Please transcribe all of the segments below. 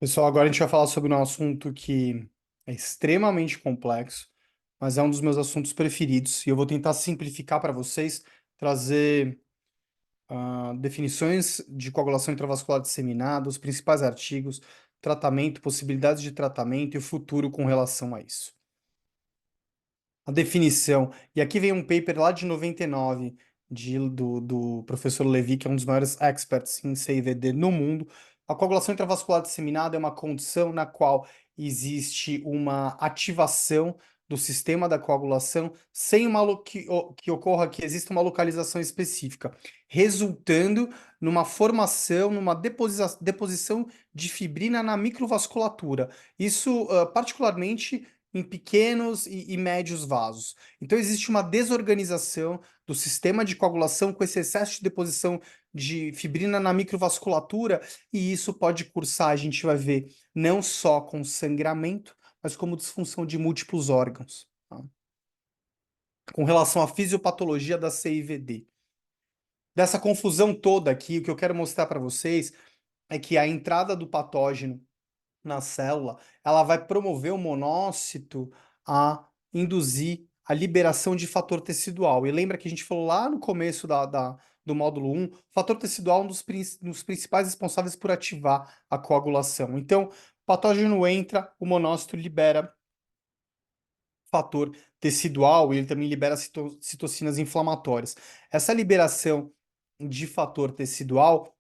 Pessoal, agora a gente vai falar sobre um assunto que é extremamente complexo, mas é um dos meus assuntos preferidos, e eu vou tentar simplificar para vocês, trazer definições de coagulação intravascular disseminada, os principais artigos, tratamento, possibilidades de tratamento e o futuro com relação a isso. A definição, e aqui vem um paper lá de 99, do professor Levy, que é um dos maiores experts em CIVD no mundo. A coagulação intravascular disseminada é uma condição na qual existe uma ativação do sistema da coagulação sem que ocorra que exista uma localização específica, resultando numa formação, numa deposição de fibrina na microvasculatura. Isso, particularmente em pequenos e médios vasos. Então existe uma desorganização do sistema de coagulação com esse excesso de deposição de fibrina na microvasculatura, e isso pode cursar, a gente vai ver, não só com sangramento, mas como disfunção de múltiplos órgãos, tá? Com relação à fisiopatologia da CIVD. Dessa confusão toda aqui, o que eu quero mostrar para vocês é que a entrada do patógeno na célula, ela vai promover o monócito a induzir a liberação de fator tecidual. E lembra que a gente falou lá no começo do módulo 1, fator tecidual é um dos principais responsáveis por ativar a coagulação. Então, o patógeno entra, o monócito libera fator tecidual e ele também libera citocinas inflamatórias. Essa liberação de fator tecidual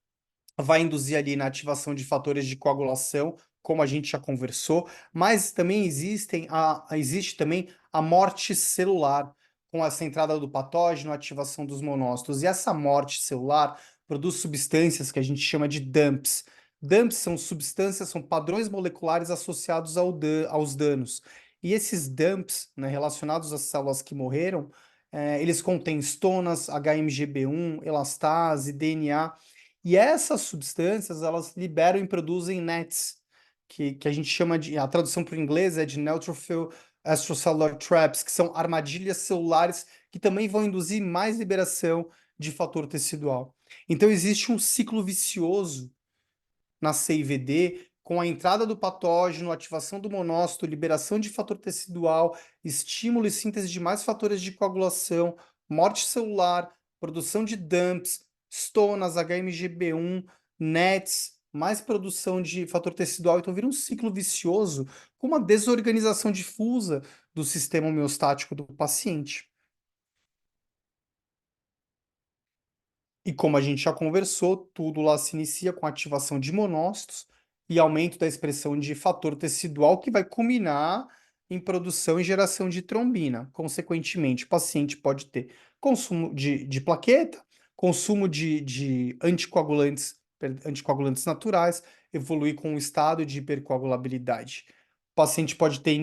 vai induzir ali na ativação de fatores de coagulação, como a gente já conversou, mas também existe também a morte celular, com essa entrada do patógeno, a ativação dos monócitos. E essa morte celular produz substâncias que a gente chama de DUMPs. DUMPs são substâncias, são padrões moleculares associados aos danos. E esses DUMPs, né, relacionados às células que morreram, eles contêm estonas, HMGB1, elastase, DNA, e essas substâncias, elas liberam e produzem NETs, que a gente chama de, a tradução para o inglês é de Neutrophil Extracellular Traps, que são armadilhas celulares que também vão induzir mais liberação de fator tecidual. Então existe um ciclo vicioso na CIVD, com a entrada do patógeno, ativação do monócito, liberação de fator tecidual, estímulo e síntese de mais fatores de coagulação, morte celular, produção de DUMPs, stonas, HMGB1, NETs, mais produção de fator tecidual. Então vira um ciclo vicioso com uma desorganização difusa do sistema homeostático do paciente. E como a gente já conversou, tudo lá se inicia com ativação de monócitos e aumento da expressão de fator tecidual, que vai culminar em produção e geração de trombina. Consequentemente, o paciente pode ter consumo de plaqueta, consumo de anticoagulantes naturais, evoluir com o estado de hipercoagulabilidade. O paciente pode ter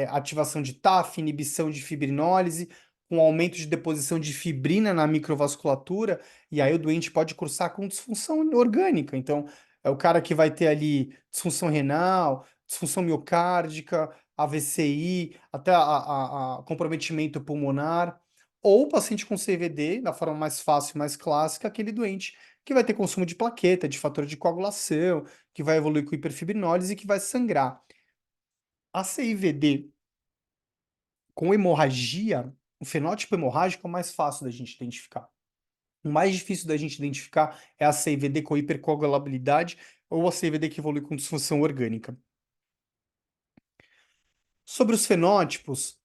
ativação de TAF, inibição de fibrinólise, com aumento de deposição de fibrina na microvasculatura, e aí o doente pode cursar com disfunção orgânica. Então, é o cara que vai ter ali disfunção renal, disfunção miocárdica, AVCI, até a comprometimento pulmonar. Ou o paciente com CVD, da forma mais fácil e mais clássica, aquele doente que vai ter consumo de plaqueta, de fator de coagulação, que vai evoluir com hiperfibrinólise e que vai sangrar. A CIVD com hemorragia, o fenótipo hemorrágico é o mais fácil da gente identificar. O mais difícil da gente identificar é a CIVD com hipercoagulabilidade ou a CIVD que evolui com disfunção orgânica. Sobre os fenótipos,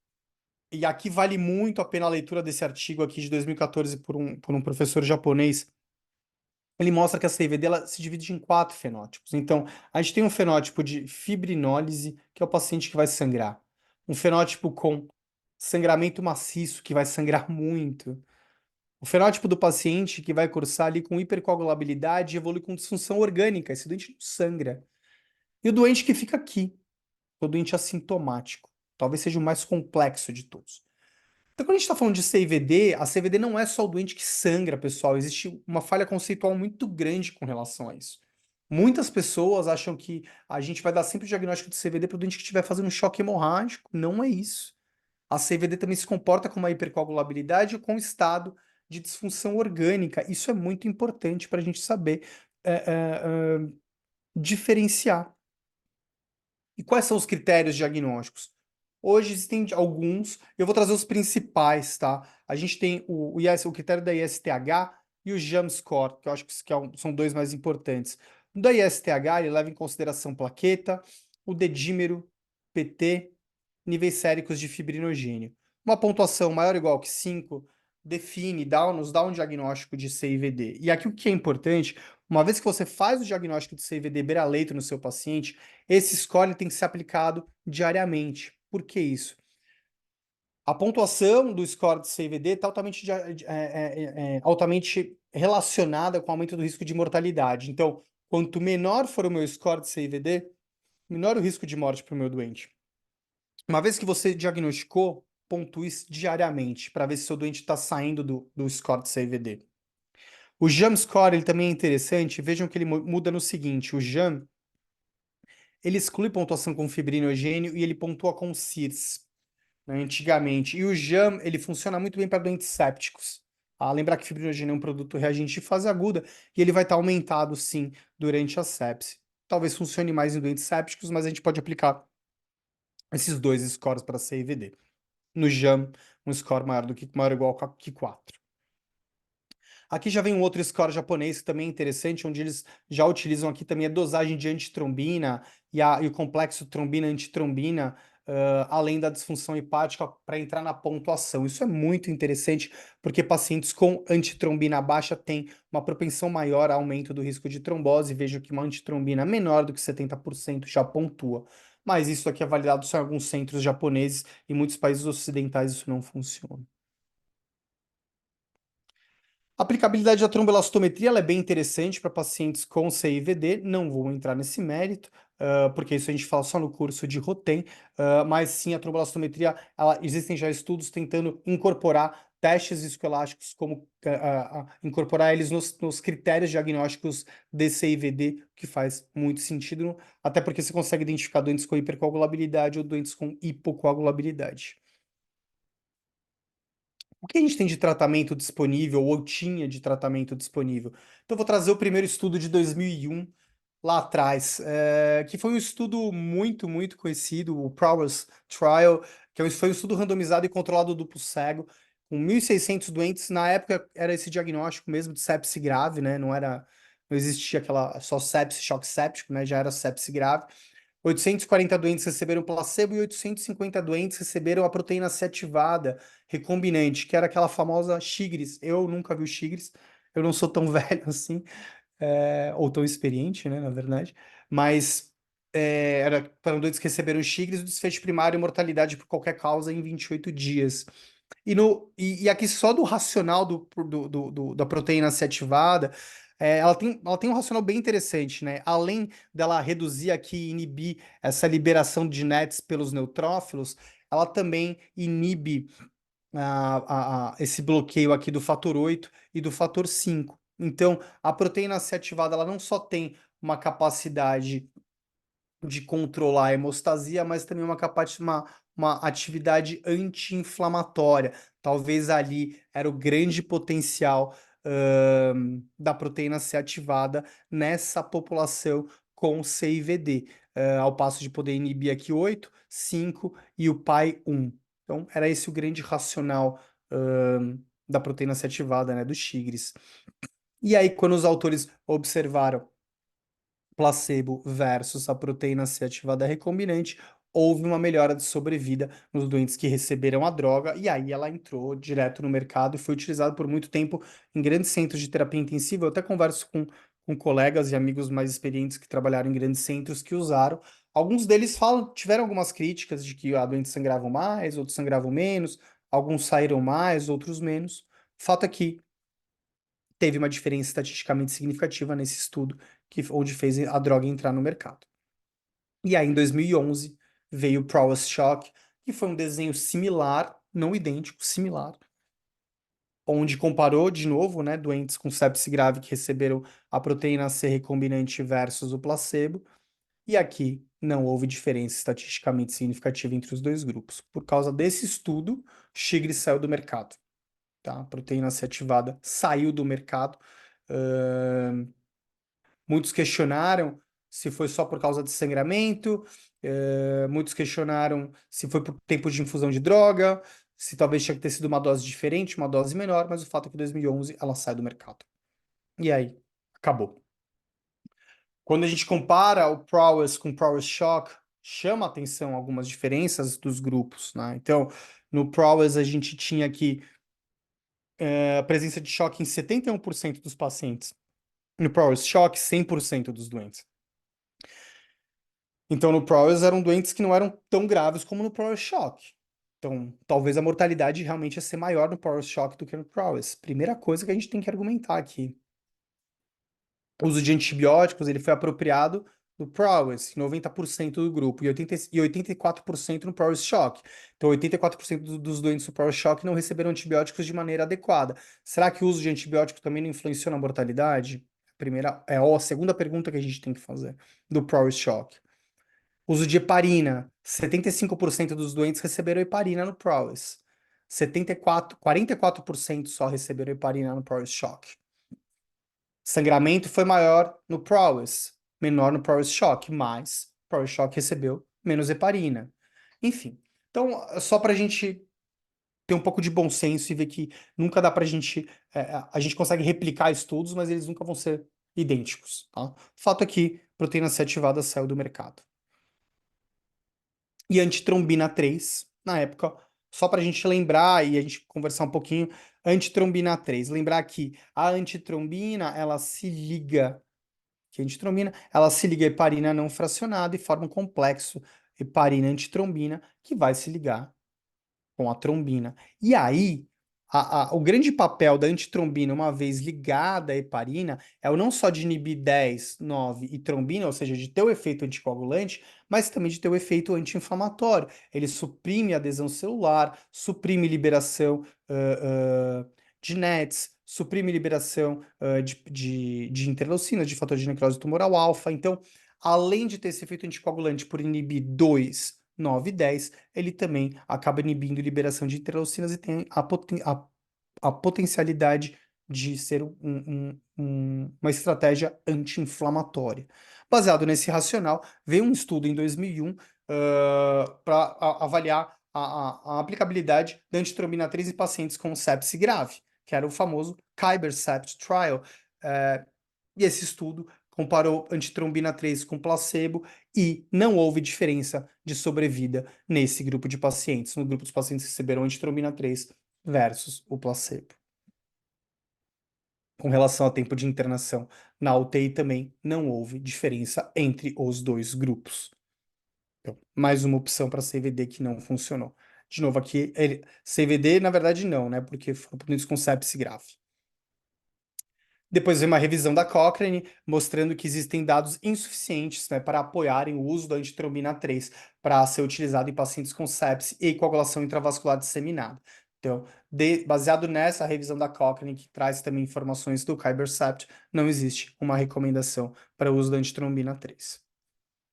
e aqui vale muito a pena a leitura desse artigo aqui de 2014 por um professor japonês, ele mostra que a CIVD ela se divide em 4 fenótipos. Então, a gente tem um fenótipo de fibrinólise, que é o paciente que vai sangrar. Um fenótipo com sangramento maciço, que vai sangrar muito. O fenótipo do paciente que vai cursar ali com hipercoagulabilidade e evolui com disfunção orgânica, esse doente não sangra. E o doente que fica aqui, o doente assintomático, talvez seja o mais complexo de todos. Então, quando a gente está falando de CVD, a CVD não é só o doente que sangra, pessoal. Existe uma falha conceitual muito grande com relação a isso. Muitas pessoas acham que a gente vai dar sempre o diagnóstico de CVD para o doente que estiver fazendo um choque hemorrágico. Não é isso. A CVD também se comporta com uma hipercoagulabilidade ou com estado de disfunção orgânica. Isso é muito importante para a gente saber diferenciar. E quais são os critérios diagnósticos? Hoje existem alguns, eu vou trazer os principais, tá? A gente tem o critério da ISTH e o JAM Score, que eu acho que são dois mais importantes. O da ISTH, ele leva em consideração plaqueta, o dedímero, PT, níveis séricos de fibrinogênio. Uma pontuação maior ou igual que 5 nos dá um diagnóstico de CIVD. E aqui o que é importante, uma vez que você faz o diagnóstico de CIVD beira-leito no seu paciente, esse score tem que ser aplicado diariamente. Por que isso? A pontuação do score de CVD está altamente relacionada com o aumento do risco de mortalidade. Então, quanto menor for o meu score de CVD, menor o risco de morte para o meu doente. Uma vez que você diagnosticou, pontue diariamente para ver se seu doente está saindo do score de CVD. O JAM score ele também é interessante. Vejam que ele muda no seguinte: o JAM ele exclui pontuação com fibrinogênio e ele pontua com CIRS, né, antigamente. E o JAM, ele funciona muito bem para doentes sépticos. Lembrar que fibrinogênio é um produto reagente de fase aguda e ele vai estar aumentado, sim, durante a sepse. Talvez funcione mais em doentes sépticos, mas a gente pode aplicar esses dois scores para CIVD. No JAM, um score maior ou igual que 4. Aqui já vem um outro score japonês que também é interessante, onde eles já utilizam aqui também a dosagem de antitrombina e o complexo trombina-antitrombina, além da disfunção hepática, para entrar na pontuação. Isso é muito interessante, porque pacientes com antitrombina baixa têm uma propensão maior a aumento do risco de trombose. Vejo que uma antitrombina menor do que 70% já pontua. Mas isso aqui é validado só em alguns centros japoneses, e em muitos países ocidentais isso não funciona. A aplicabilidade da tromboelastometria ela é bem interessante para pacientes com CIVD, não vou entrar nesse mérito, porque isso a gente fala só no curso de Rotem, mas sim a tromboelastometria, existem já estudos tentando incorporar testes viscoelásticos, como incorporar eles nos critérios diagnósticos de CIVD, que faz muito sentido, até porque você consegue identificar doentes com hipercoagulabilidade ou doentes com hipocoagulabilidade. O que a gente tem de tratamento disponível, ou tinha de tratamento disponível? Então, eu vou trazer o primeiro estudo de 2001, lá atrás, que foi um estudo muito conhecido, o Prowess Trial, que foi um estudo randomizado e controlado duplo cego, com 1.600 doentes. Na época, era esse diagnóstico mesmo de sepse grave, né? Não existia aquela só sepse, choque séptico, né? Já era sepse grave. 840 doentes receberam placebo e 850 doentes receberam a proteína C ativada recombinante, que era aquela famosa Chigres. Eu nunca vi o Chigres, eu não sou tão velho assim, ou tão experiente, né, na verdade, mas era para doentes que receberam Chigres, o desfecho primário e mortalidade por qualquer causa em 28 dias. E aqui só do racional da proteína C ativada, ela tem um racional bem interessante, né? Além dela reduzir aqui, inibir essa liberação de NETs pelos neutrófilos, ela também inibe esse bloqueio aqui do fator 8 e do fator 5. Então, a proteína C ativada, ela não só tem uma capacidade de controlar a hemostasia, mas também uma atividade anti-inflamatória. Talvez ali era o grande potencial da proteína C ativada nessa população com CIVD, ao passo de poder inibir aqui 8, 5 e o pai 1. Então, era esse o grande racional da proteína C ativada, né, do Chigres. E aí, quando os autores observaram placebo versus a proteína C ativada recombinante, houve uma melhora de sobrevida nos doentes que receberam a droga, e aí ela entrou direto no mercado e foi utilizada por muito tempo em grandes centros de terapia intensiva. Eu até converso com colegas e amigos mais experientes que trabalharam em grandes centros que usaram. Alguns deles tiveram algumas críticas de que a doentes sangravam mais, outros sangravam menos, alguns saíram mais, outros menos. O fato é que teve uma diferença estatisticamente significativa nesse estudo, onde fez a droga entrar no mercado. E aí, em 2011, veio o Prowess Shock, que foi um desenho similar, não idêntico, similar, onde comparou de novo, né, doentes com sepse grave que receberam a proteína C recombinante versus o placebo, e aqui não houve diferença estatisticamente significativa entre os dois grupos. Por causa desse estudo, Chigre saiu do mercado. Tá? A proteína C ativada saiu do mercado. Muitos questionaram se foi só por causa de sangramento, muitos questionaram se foi por tempo de infusão de droga, se talvez tinha que ter sido uma dose diferente, uma dose menor, mas o fato é que em 2011 ela sai do mercado. E aí, acabou. Quando a gente compara o Prowess com o Prowess Shock, chama atenção algumas diferenças dos grupos, né? Então, no Prowess a gente tinha aqui a presença de choque em 71% dos pacientes. No Prowess Shock, 100% dos doentes. Então, no Prowess eram doentes que não eram tão graves como no Prowess Shock. Então, talvez a mortalidade realmente ia ser maior no Prowess Shock do que no Prowess. Primeira coisa que a gente tem que argumentar aqui. O uso de antibióticos ele foi apropriado no Prowess, em 90% do grupo, e 84% no Prowess Shock. Então, 84% dos doentes do Prowess Shock não receberam antibióticos de maneira adequada. Será que o uso de antibiótico também não influenciou na mortalidade? A segunda pergunta que a gente tem que fazer do Prowess Shock. Uso de heparina. 75% dos doentes receberam heparina no Prowess. 44% só receberam heparina no Prowess Shock. Sangramento foi maior no Prowess, menor no Prowess Shock, mas o Prowess Shock recebeu menos heparina. Enfim, então, só para a gente ter um pouco de bom senso e ver que nunca dá para a gente... a gente consegue replicar estudos, mas eles nunca vão ser idênticos. Tá? O fato é que proteína C ativada saiu do mercado. E antitrombina 3, na época, só para a gente lembrar e a gente conversar um pouquinho, antitrombina 3. Lembrar que a antitrombina, ela se liga, que a antitrombina, ela se liga à heparina não fracionada e forma um complexo heparina-antitrombina que vai se ligar com a trombina. E aí, o grande papel da antitrombina, uma vez ligada à heparina, é o não só de inibir 10, 9 e trombina, ou seja, de ter o efeito anticoagulante, mas também de ter o efeito anti-inflamatório. Ele suprime a adesão celular, suprime liberação de NETs, suprime liberação de interleucinas, de fator de necrose tumoral alfa. Então, além de ter esse efeito anticoagulante por inibir 2, 9 e 10, ele também acaba inibindo liberação de interleucinas e tem a potencialidade de ser uma estratégia anti-inflamatória. Baseado nesse racional, veio um estudo em 2001 para avaliar a aplicabilidade da antitrombina 3 em pacientes com sepse grave, que era o famoso Khyber Sepsis Trial. E esse estudo comparou antitrombina 3 com placebo e não houve diferença de sobrevida nesse grupo de pacientes, no grupo dos pacientes que receberam antitrombina 3 versus o placebo. Com relação ao tempo de internação na UTI também não houve diferença entre os dois grupos. Então, mais uma opção para CVD que não funcionou. De novo aqui, CVD na verdade não, né? Porque foram pacientes com sepse grave. Depois vem uma revisão da Cochrane, mostrando que existem dados insuficientes, né, para apoiarem o uso da antitrombina 3 para ser utilizado em pacientes com sepse e coagulação intravascular disseminada. Então, baseado nessa revisão da Cochrane, que traz também informações do Kybercept, não existe uma recomendação para o uso da antitrombina 3.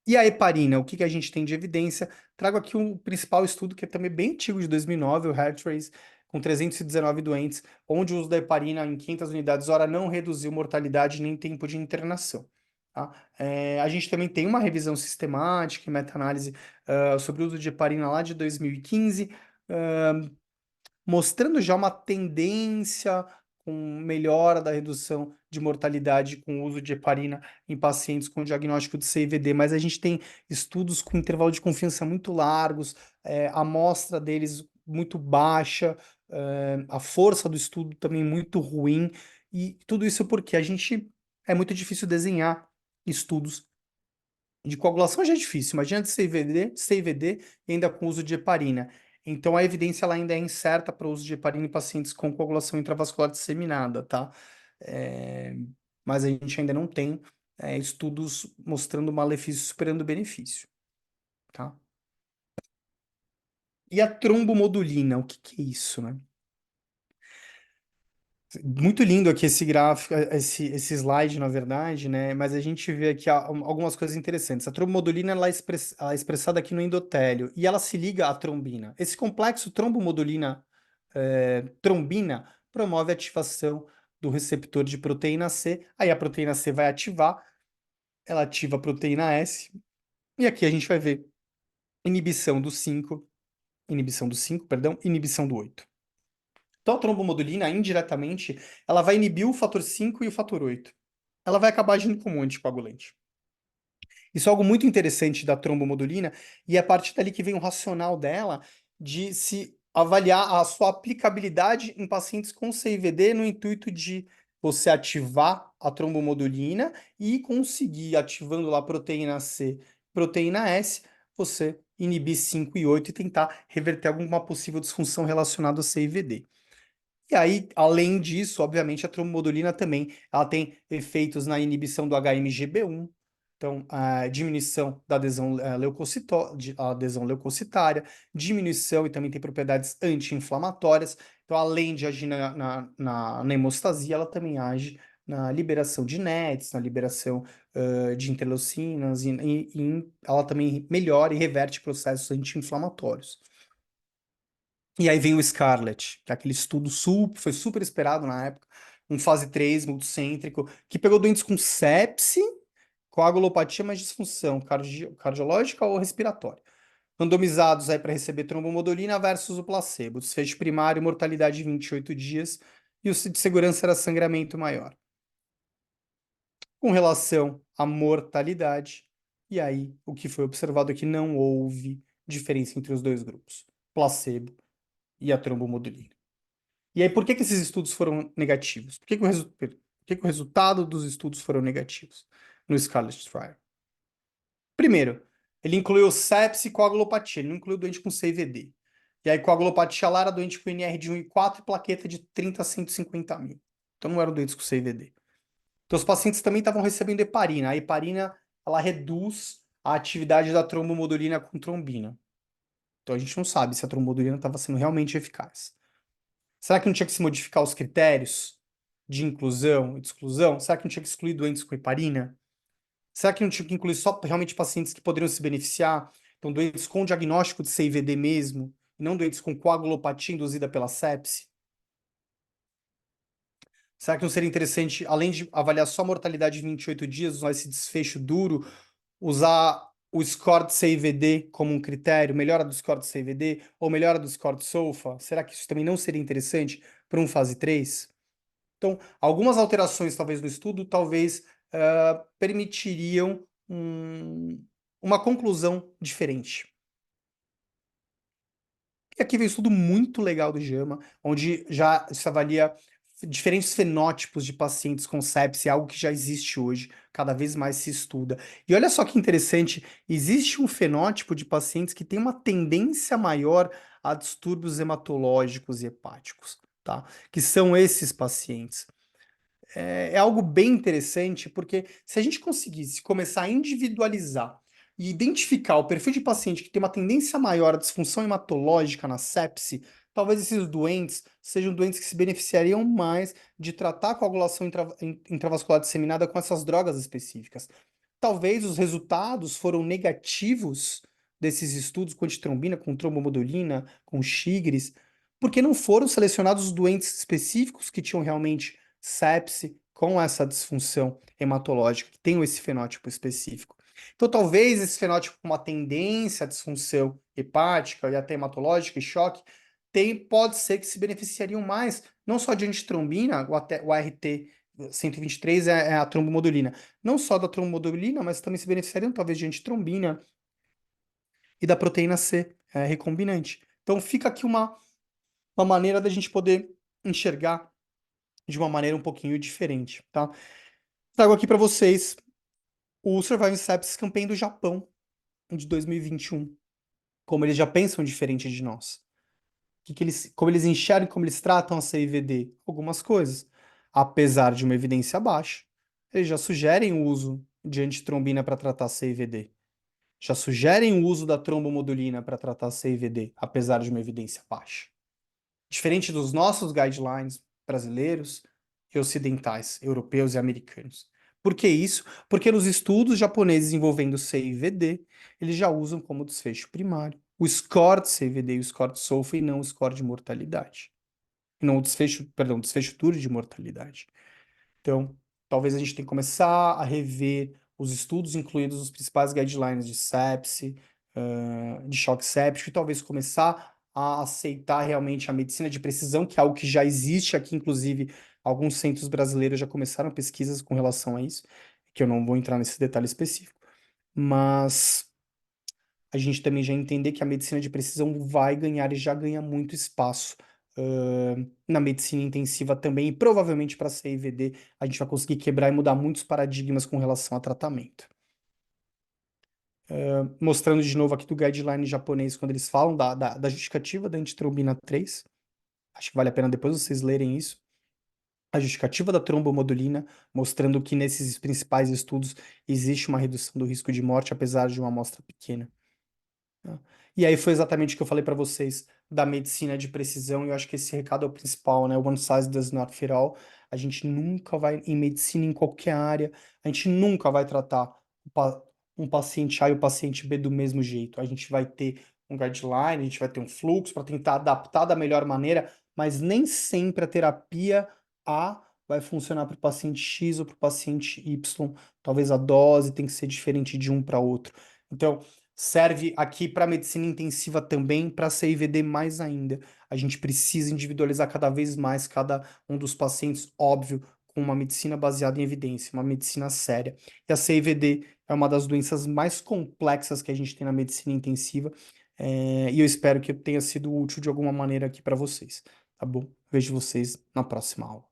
E a heparina, o que a gente tem de evidência? Trago aqui um principal estudo que é também bem antigo, de 2009, o Hartrace, com 319 doentes, onde o uso da heparina em 500 unidades hora não reduziu mortalidade nem tempo de internação. Tá? A gente também tem uma revisão sistemática e meta-análise sobre o uso de heparina lá de 2015, mostrando já uma tendência com melhora da redução de mortalidade com o uso de heparina em pacientes com diagnóstico de CVD, mas a gente tem estudos com intervalo de confiança muito largos, a amostra deles muito baixa, a força do estudo também muito ruim, e tudo isso porque é muito difícil desenhar estudos de coagulação já é difícil, imagina de CVD e ainda com uso de heparina. Então a evidência ela ainda é incerta para o uso de heparina em pacientes com coagulação intravascular disseminada, tá? Mas a gente ainda não tem estudos mostrando malefício superando o benefício, tá? E a trombomodulina, o que é isso, né? Muito lindo aqui esse gráfico, esse slide, na verdade, né? Mas a gente vê aqui algumas coisas interessantes. A trombomodulina ela é expressada aqui no endotélio e ela se liga à trombina. Esse complexo trombomodulina trombina promove a ativação do receptor de proteína C. Aí a proteína C vai ativar ela ativa a proteína S, e aqui a gente vai ver inibição do 5, perdão, inibição do 8. Então, a trombomodulina, indiretamente, ela vai inibir o fator 5 e o fator 8. Ela vai acabar agindo como um anticoagulante. Isso é algo muito interessante da trombomodulina, e é a partir dali que vem o racional dela de se avaliar a sua aplicabilidade em pacientes com CIVD no intuito de você ativar a trombomodulina e conseguir, ativando lá a proteína C, proteína S, você inibir 5 e 8 e tentar reverter alguma possível disfunção relacionada ao CIVD. E aí, além disso, obviamente, a trombomodulina também, ela tem efeitos na inibição do HMGB1, então, a diminuição da adesão, adesão leucocitária, diminuição e também tem propriedades anti-inflamatórias. Então, além de agir na hemostasia, ela também age na liberação de NETs, na liberação de interleucinas, e ela também melhora e reverte processos anti-inflamatórios. E aí vem o Scarlet, que é aquele estudo foi super esperado na época, um fase 3 multicêntrico, que pegou doentes com sepse, coagulopatia, mais disfunção cardiológica ou respiratória. Randomizados aí para receber trombomodulina versus o placebo. Desfecho primário, mortalidade em 28 dias, e o de segurança era sangramento maior. Com relação à mortalidade, e aí o que foi observado é que não houve diferença entre os dois grupos, placebo e a trombomodulina. E aí, por que que esses estudos foram negativos? Por que que o resultado dos estudos foram negativos no Scarlet Trial? Primeiro, ele incluiu sepse e coagulopatia, ele não incluiu doente com CVD. E aí, coagulopatia lá era doente com NR de 1,4 e plaqueta de 30 a 150 mil. Então, não eram doentes com CVD. Então, os pacientes também estavam recebendo heparina. A heparina, ela reduz a atividade da trombomodulina com trombina. Então, a gente não sabe se a trombomodulina estava sendo realmente eficaz. Será que não tinha que se modificar os critérios de inclusão e de exclusão? Será que não tinha que excluir doentes com heparina? Será que não tinha que incluir só realmente pacientes que poderiam se beneficiar? Então, doentes com diagnóstico de CIVD mesmo, e não doentes com coagulopatia induzida pela sepse? Será que não seria interessante, além de avaliar só a mortalidade em 28 dias, usar esse desfecho duro, usar o score de CIVD como um critério, melhora do score de CIVD ou melhora do score de SOFA? Será que isso também não seria interessante para um fase 3? Então, algumas alterações, talvez, no estudo, talvez permitiriam uma conclusão diferente. E aqui vem um estudo muito legal do JAMA, onde já se avalia diferentes fenótipos de pacientes com sepse, algo que já existe hoje, cada vez mais se estuda. E olha só que interessante, existe um fenótipo de pacientes que tem uma tendência maior a distúrbios hematológicos e hepáticos, tá? Que são esses pacientes. É algo bem interessante, porque se a gente conseguisse começar a individualizar e identificar o perfil de paciente que tem uma tendência maior à disfunção hematológica na sepse, talvez esses doentes sejam doentes que se beneficiariam mais de tratar a coagulação intravascular disseminada com essas drogas específicas. Talvez os resultados foram negativos desses estudos com antitrombina, com trombomodulina, com Tigres, porque não foram selecionados os doentes específicos que tinham realmente sepse com essa disfunção hematológica, que tenham esse fenótipo específico. Então, talvez esse fenótipo com uma tendência à disfunção hepática e até hematológica e choque, pode ser que se beneficiariam mais, não só de antitrombina, o ART 123 é a trombomodulina, não só da trombomodulina, mas também se beneficiariam talvez de antitrombina e da proteína C, recombinante. Então fica aqui uma maneira da gente poder enxergar de uma maneira um pouquinho diferente, tá? Trago aqui para vocês o Surviving Sepsis Campaign do Japão, de 2021. Como eles já pensam diferente de nós. Como eles enxergam, como eles tratam a CIVD? Algumas coisas. Apesar de uma evidência baixa, eles já sugerem o uso de antitrombina para tratar CIVD. Já sugerem o uso da trombomodulina para tratar CIVD, apesar de uma evidência baixa. Diferente dos nossos guidelines brasileiros e ocidentais, europeus e americanos. Por que isso? Porque nos estudos japoneses envolvendo CIVD, eles já usam como desfecho primário o score de CIVD e o score de SOFA e não o score de mortalidade. Não o desfecho, perdão, o desfecho duro de mortalidade. Então, talvez a gente tenha que começar a rever os estudos incluídos os principais guidelines de sepse, de choque séptico, e talvez começar a aceitar realmente a medicina de precisão, que é algo que já existe aqui, inclusive alguns centros brasileiros já começaram pesquisas com relação a isso, que eu não vou entrar nesse detalhe específico, mas a gente também já entender que a medicina de precisão vai ganhar e já ganha muito espaço, na medicina intensiva também, e provavelmente para CIVD a gente vai conseguir quebrar e mudar muitos paradigmas com relação a tratamento. Mostrando de novo aqui do guideline japonês, quando eles falam da justificativa da antitrombina 3, acho que vale a pena depois vocês lerem isso. A justificativa da trombomodulina, mostrando que nesses principais estudos existe uma redução do risco de morte, apesar de uma amostra pequena. Né. E aí foi exatamente o que eu falei para vocês da medicina de precisão, e eu acho que esse recado é o principal, né? One size does not fit all. A gente nunca vai, em medicina, em qualquer área, a gente nunca vai tratar um paciente A e o paciente B do mesmo jeito. A gente vai ter um guideline, a gente vai ter um fluxo para tentar adaptar da melhor maneira, mas nem sempre a terapia A vai funcionar para o paciente X ou para o paciente Y. Talvez a dose tem que ser diferente de um para outro. Então, serve aqui para medicina intensiva também, para CIVD mais ainda. A gente precisa individualizar cada vez mais cada um dos pacientes, óbvio, com uma medicina baseada em evidência, uma medicina séria. E a CIVD é uma das doenças mais complexas que a gente tem na medicina intensiva, e eu espero que eu tenha sido útil de alguma maneira aqui para vocês, tá bom? Vejo vocês na próxima aula.